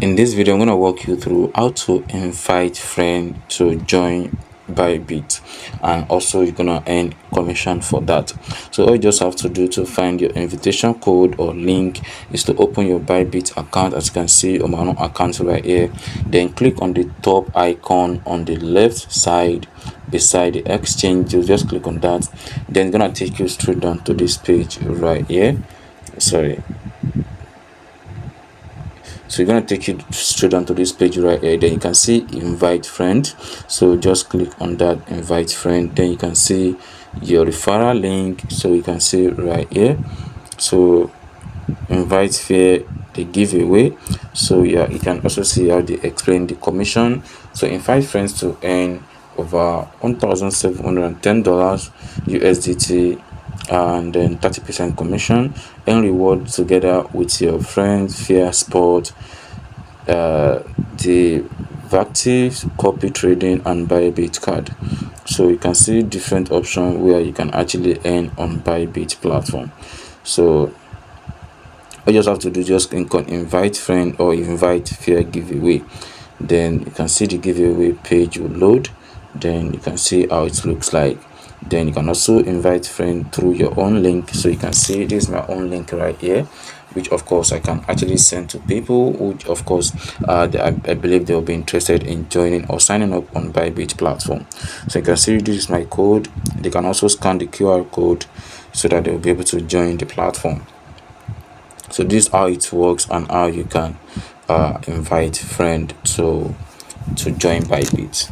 In this video, I'm going to walk you through how to invite friend to join Bybit, and also you're going to earn commission for that. So all you just have to do to find your invitation code or link is to open your Bybit account, as you can see on my own account right here. Then click on the top icon on the left side beside the exchange. You just click on that, then it's going to take you straight down to this page right here. So you're going to take you straight onto this page right here. Then you can see invite friend, so just click on that invite friend. Then you can see your referral link, so you can see right here. So invite fee, the giveaway. So yeah, you can also see how they explain the commission. So invite friends to earn over $1,710 USDT, and then 30% commission, and reward together with your friends via sport, the active copy trading and Bybit card. So you can see different options where you can actually earn on Bybit platform. So all you just have to do, just click on invite friend or invite fair giveaway. Then you can see the giveaway page will load. Then you can see how it looks like. Then you can also invite friend through your own link. So you can see this is my own link right here, which of course I can actually send to people, which of course I believe they'll be interested in joining or signing up on Bybit platform. So you can see this is my code. They can also scan the QR code so that they'll be able to join the platform. So this is how it works and how you can invite friend to join Bybit.